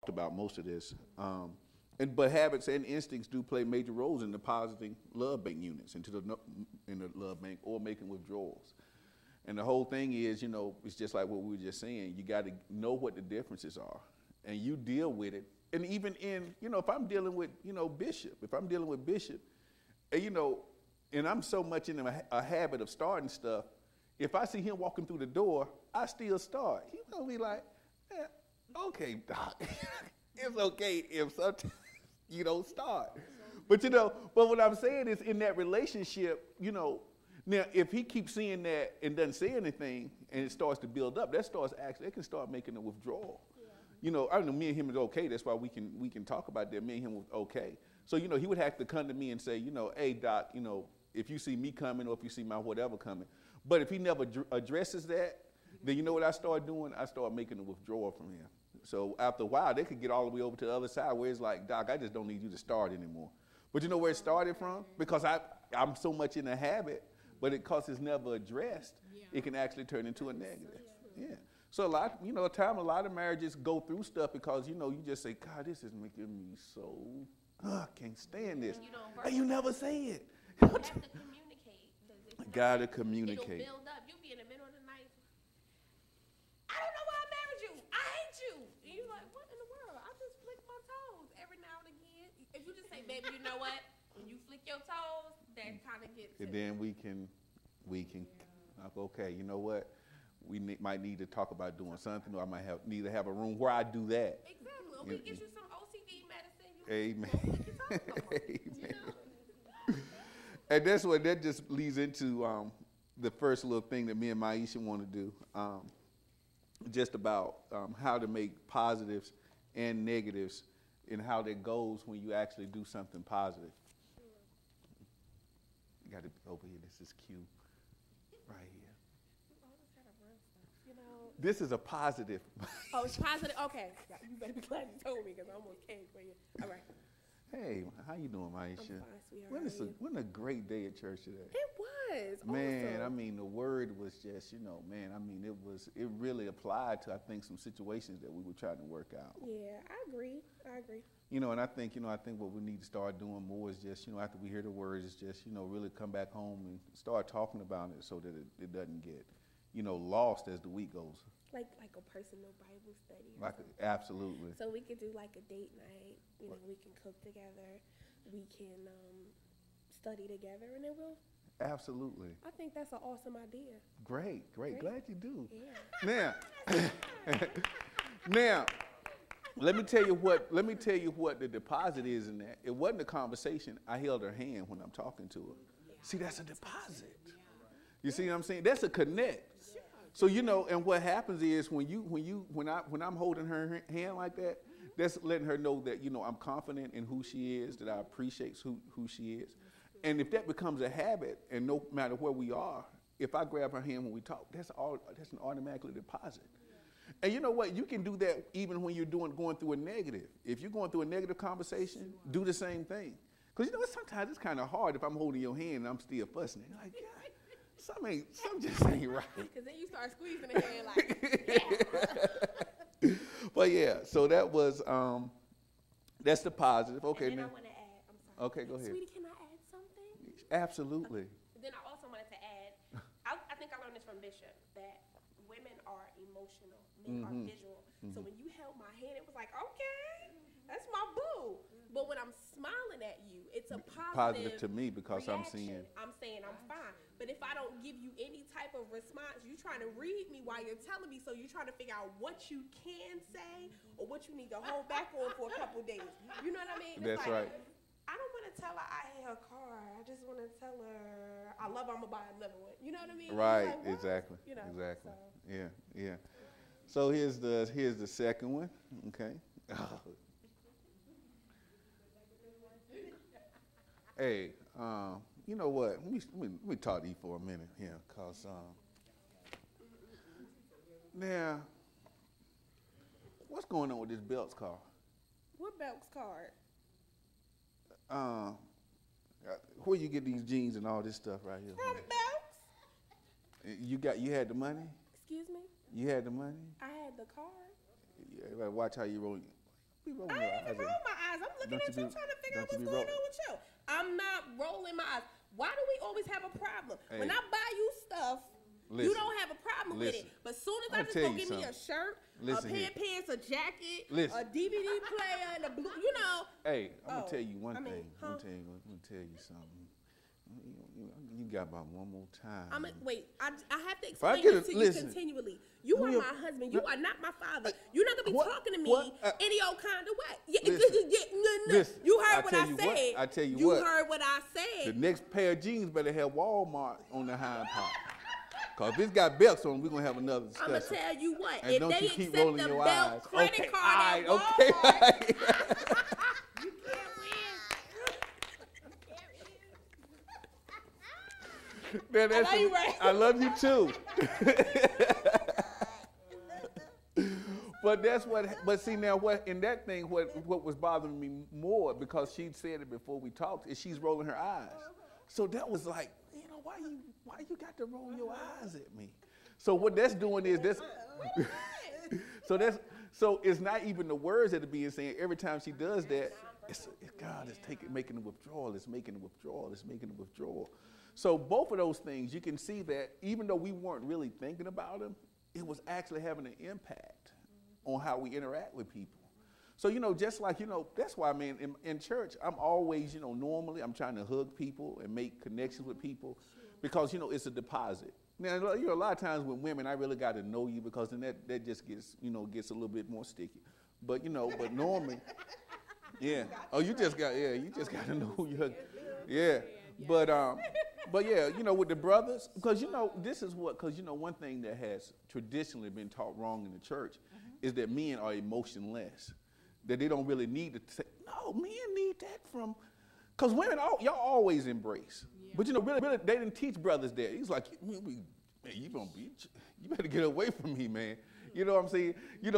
talked about most of this. But habits and instincts do play major roles in depositing love bank units into in the love bank or making withdrawals. And the whole thing is, it's just like what we were just saying. You got to know what the differences are, and you deal with it. And even in, if I'm dealing with, Bishop, and I'm so much in a habit of starting stuff, if I see him walking through the door, I still start. He's gonna be like, okay, Doc, it's okay if sometimes you don't start. But what I'm saying is in that relationship, now if he keeps seeing that and doesn't say anything and it starts to build up, it can start making a withdrawal. Yeah. I know me and him is okay. That's why we can talk about that. Me and him was okay. So, he would have to come to me and say, hey, Doc, if you see me coming or if you see my whatever coming. But if he never addresses that, then you know what I start doing? I start making a withdrawal from him. So after a while, they could get all the way over to the other side where it's like, Doc, I just don't need you to start anymore. But you know where it started from? Because I'm so much in a habit, but because it's never addressed, it can actually turn into a negative. Yeah. So a lot of marriages go through stuff because, you just say, God, this is making me so, I can't stand this. And you never say it. You have to communicate. Gotta communicate. It'll build up. You'll be in the middle of the night. I don't know why I married you. I hate you. And you're like, what in the world? I just flick my toes every now and again. If you just say, baby, you know what? When you flick your toes, that kind of gets it. And then we can, okay, you know what? We might need to talk about doing something, or I might need to have a room where I do that. Exactly. Or we get you some OCD medicine. Amen. Amen. And that just leads into the first little thing that me and Maisha want to do, just about how to make positives and negatives and how that goes when you actually do something positive. You got to be over here. This is Q right here. This is a positive. Oh, it's positive? Okay. You better be glad you told me because I almost came for you. All right. Hey, how you doing, Maisha? I'm fine, sweetheart. Wasn't a great day at church today? It was. Man, awesome. I mean, the word was just, it really applied to, I think, some situations that we were trying to work out. Yeah, I agree. And I think what we need to start doing more is just, after we hear the words, is just, really come back home and start talking about it so that it doesn't get, lost as the week goes. Like a personal Bible study. Absolutely. So we could do like a date night. We can cook together. We can study together, and then we'll. Absolutely. I think that's an awesome idea. Great. Glad you do. Yeah. Now, let me tell you what the deposit is in that. It wasn't a conversation. I held her hand when I'm talking to her. Yeah. See, that's a deposit. You see what I'm saying? That's a connect. So and what happens is when I'm holding her hand like that, that's letting her know that I'm confident in who she is, that I appreciate who she is, and if that becomes a habit, and no matter where we are, if I grab her hand when we talk, that's an automatically deposit. And you know what? You can do that even when you're going through a negative. If you're going through a negative conversation, do the same thing. Because sometimes it's kind of hard if I'm holding your hand and I'm still fussing. You're like, God. Something just ain't right. Because then you start squeezing the hand like, But yeah, so that was, that's the positive. Okay, and then man. I want to add, I'm sorry. Okay, go ahead. Sweetie, can I add something? Absolutely. Then I also wanted to add, I think I learned this from Bishop, that women are emotional, men are visual. So when you held my hand, it was like, okay, that's my boo. But when I'm smiling at you, it's a positive to me because reaction. I'm saying I'm fine. But if I don't give you any type of response, you're trying to read me while you're telling me, so you're trying to figure out what you can say or what you need to hold back on for a couple days. You know what I mean? That's right. I don't want to tell her I hate her car. I just want to tell her I love her, I'm going to buy another one. You know what I mean? Right, like, exactly. Exactly. So. Yeah. So here's the second one, okay? Hey, you know what? Let me talk to you for a minute here, because now, what's going on with this Belts car? What Belts card? Where you get these jeans and all this stuff right here? From Belts. You had the money? Excuse me? You had the money? I had the card. You gotta watch how you roll. be rolling I your ain't eyes even at roll me. my eyes. I'm looking Don't at you you, be- trying to figure out don't you what's be going on with you. I'm not rolling my eyes. Why do we always have a problem? Hey. When I buy you stuff, you Listen. don't have a problem with it. Listen. But soon as I I'ma just tell go you get me a something. shirt, Listen a pair here. of pants, a jacket, Listen. a DVD player, and a blue, you know. Hey, I'm Oh, gonna tell you one I mean, thing. huh? I'm gonna tell you something. You got about one more time. Wait, I have to I explain get this it, to listen. you continually. You are Will- my husband. You are not my father. You're not gonna be What- talking to me what- any old kind of way. Yeah, listen. Listen, you I heard what tell I you said. what, I tell you You what. heard what I The said. next pair of jeans better have Walmart on the hind part. Cause if it's got belts on, we're gonna have another I'm gonna discussion. tell you what. And if don't they you keep accept rolling the your belt eyes. credit Okay, card all right, at okay, Walmart, all right. you can't win. Man, that's I know you right. I love you too. But that's what. But see now, what in that thing, what was bothering me more, because she said it before we talked, is she's rolling her eyes. So that was like, why you got to roll your eyes at me? So what that's doing is this. So it's not even the words that are being said. Every time she does that, God is making a withdrawal. It's making a withdrawal. It's making a withdrawal. So both of those things, you can see that even though we weren't really thinking about them, it was actually having an impact on how we interact with people. So, just like, that's why, man, in church, I'm always, normally I'm trying to hug people and make connections with people because, it's a deposit. Now, a lot of times with women, I really got to know you because then that just gets, gets a little bit more sticky. But, but normally, yeah. Oh, you just got to know who you hug. Yeah. But yeah, with the brothers, because, this is because, one thing that has traditionally been taught wrong in the church is that men are emotionless. That they don't really need to say, no, men need that from, because women, y'all always embrace. Yeah. But really, they didn't teach brothers that. He's like, man, you better get away from me, man. You know what I'm saying?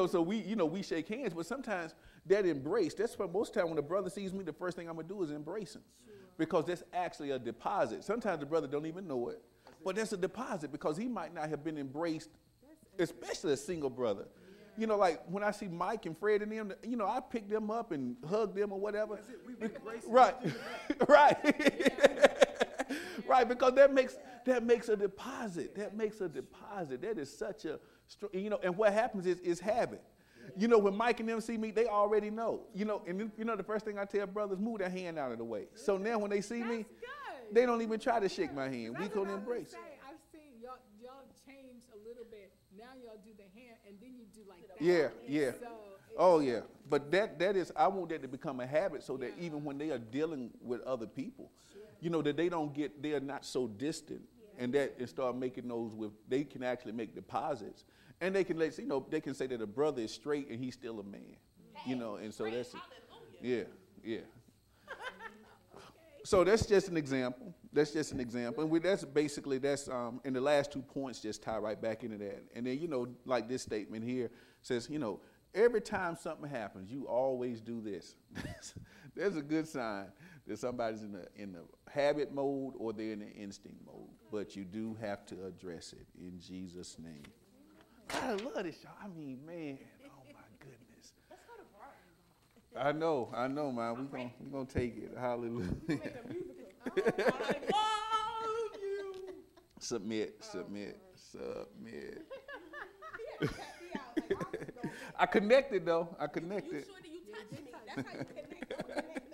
So we shake hands, but sometimes that embrace, that's why most time when a brother sees me, the first thing I'm gonna do is embrace him. Sure. Because that's actually a deposit. Sometimes the brother don't even know it, but that's a deposit because he might not have been embraced, especially a single brother. Like when I see Mike and Fred and them, I pick them up and hug them or whatever. Right, right, right. Because that makes a deposit. That makes a deposit. That is such a, and what happens is habit. When Mike and them see me, they already know. And then, the first thing I tell brothers, move their hand out of the way. So now when they see me, they don't even try to shake my hand. We go to embrace. I've seen y'all change a little bit. Now y'all do the hand, and then you do like that. Yeah. So Oh yeah. But that is, I want that to become a habit so that even when they are dealing with other people, that they are not so distant, and start making those they can actually make deposits, and they can they can say that a brother is straight and he's still a man, and so that's yeah. So that's just an example. And that's and the last 2 points just tie right back into that. And then, like this statement here says, every time something happens, you always do this. There's a good sign that somebody's in the habit mode or they're in the instinct mode. But you do have to address it in Jesus' name. I love this, y'all. I mean, man, oh my goodness. Let's go to Barton. I know, man. We're gonna take it. Hallelujah. Submit. I connected though. I connected. You sure that you touched me? That's how you connect.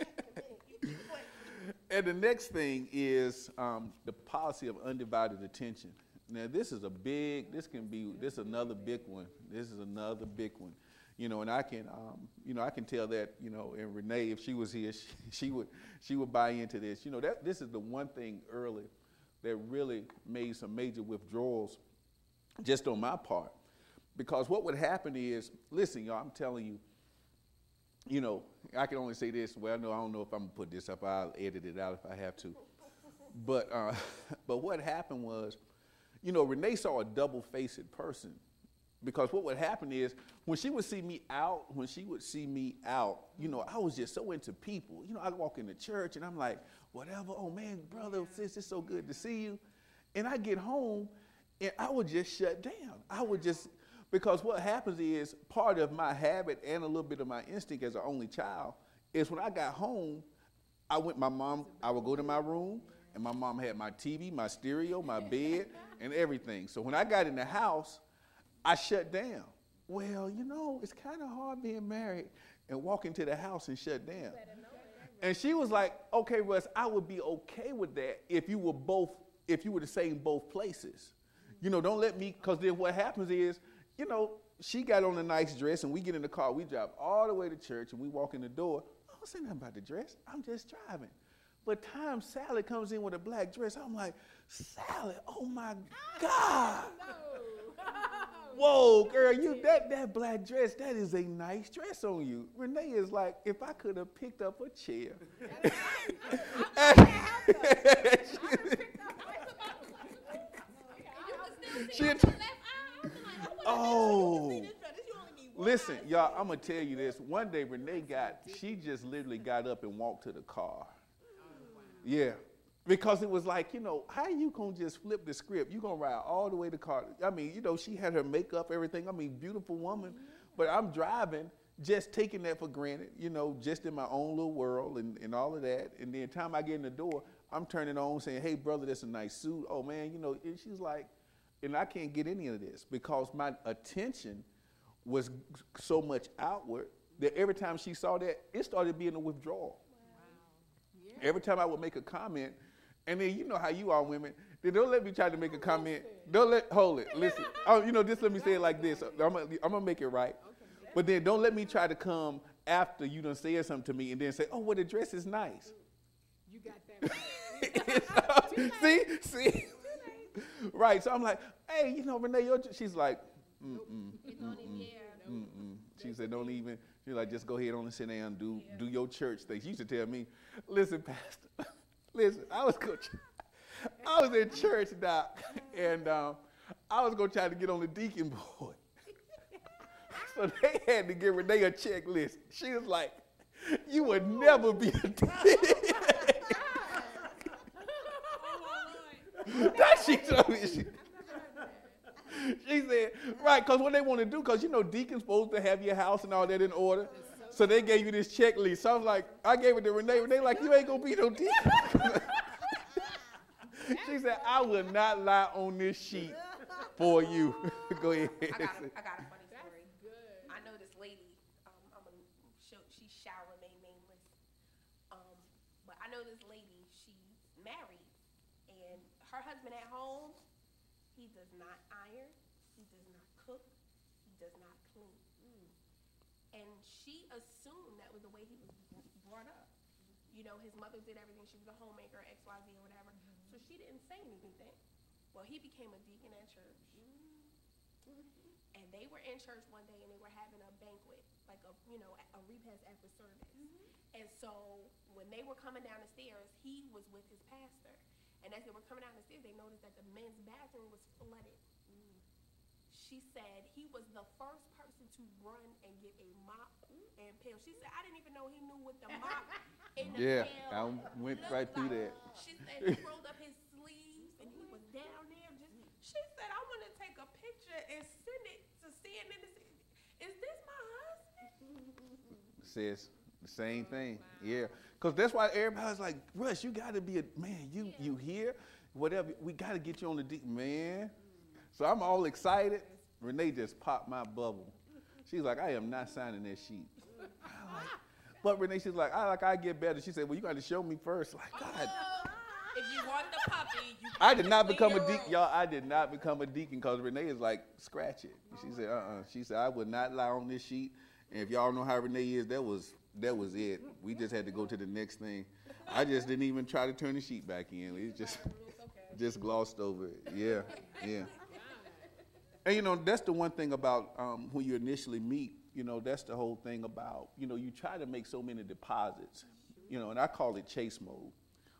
And the next thing is the policy of undivided attention. Now this is another big one. This is another big one. And I can tell that, and Renee, if she was here, she would buy into this. This is the one thing early that really made some major withdrawals just on my part. Because what would happen is, listen, y'all, I'm telling you, I can only say this. Well, I don't know if I'm gonna put this up. I'll edit it out if I have to. But what happened was, Renee saw a double-faced person. Because what would happen is when she would see me out, I was just so into people. I walk into church and I'm like, whatever, oh man, brother, sis, it's so good to see you. And I get home and I would just shut down. Because what happens is part of my habit and a little bit of my instinct as an only child is when I got home, I would go to my room, and my mom had my TV, my stereo, my bed, and everything. So when I got in the house, I shut down. Well, it's kind of hard being married and walk into the house and shut down. And she was like, okay, Russ, I would be okay with that if you were the same both places. Don't let me, because then what happens is, she got on a nice dress and we get in the car, we drive all the way to church and we walk in the door. I don't say nothing about the dress, I'm just driving. But time Sally comes in with a black dress, I'm like, Sally, oh my God. Whoa, girl, that black dress, that is a nice dress on you. Renee is like, if I could have picked up a chair. Listen, y'all, I'm going to tell you this. One day, she just literally got up and walked to the car. Yeah. Because it was like, how you going to just flip the script? You going to ride all the way to the car. I mean, she had her makeup, everything. I mean, beautiful woman. But I'm driving, just taking that for granted, just in my own little world and all of that. And then time I get in the door, I'm turning on saying, hey, brother, that's a nice suit. Oh, man, and she's like, and I can't get any of this because my attention was so much outward that every time she saw that, it started being a withdrawal. Wow. Yeah. Every time I would make a comment, and then you know how you are women, they don't let me try to make a comment. Hold it, listen. Just let me say it like this. I'm gonna make it right. Okay. But then don't let me try to come after you done said something to me and then say, oh, well, the dress is nice. You got that right. See? Right, so I'm like, hey, Renee, she's like, She said, don't even, she's like, just go ahead on and sit down and do your church thing. She used to tell me, listen, Pastor, listen, I was in church, Doc, and I was going to try to get on the deacon board. So they had to give Renee a checklist. She was like, you would never be a deacon. That she told me. She said, right, because what they want to do, because deacon's supposed to have your house and all that in order. So they gave you this checklist. So I was like, I gave it to Renee. Renee like, you ain't going to be no deacon. She said, I will not lie on this sheet for you. Go ahead. I got a funny story. I know this lady, she's shall remain nameless. But I know this lady, she's married, and her husband at home, he does not iron, he does not cook, he does not clean. And she assumed that was the way he was brought up. His mother did everything. She was a homemaker, XYZ or whatever. So she didn't say anything. Well, he became a deacon at church. And they were in church one day and they were having a banquet, like a repast after service. And so when they were coming down the stairs, he was with his pastor. And as they were coming down the stairs, they noticed that the men's bathroom was flooded. She said he was the first person to run and get a mop and pail. She said, I didn't even know he knew what the mop and the pail I went right through that. She said he rolled up his sleeves and he was down there. She said, I want to take a picture and send it to CNN. Is this my husband? Says the same thing. Yeah. Because that's why everybody's like, Russ, you got to be you here, whatever. We got to get you on the deep, man. So I'm all excited. Renee just popped my bubble. She's like, I am not signing that sheet. But Renee, she's like, I get better. She said, well, you got to show me first. Like, God. If you want the puppy, you I did not become a deacon, y'all. I did not become a deacon because Renee is like, scratch it. She said, She said, I would not lie on this sheet. And if y'all know how Renee is, that was it. We just had to go to the next thing. I just didn't even try to turn the sheet back in. It just glossed over it. Yeah. And that's the one thing about when you initially meet, that's the whole thing about, you try to make so many deposits, and I call it chase mode.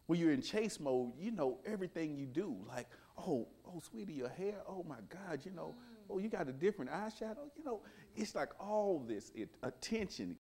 When you're in chase mode, everything you do, like, oh, sweetie, your hair, oh my God, oh, you got a different eyeshadow, it's like all this attention,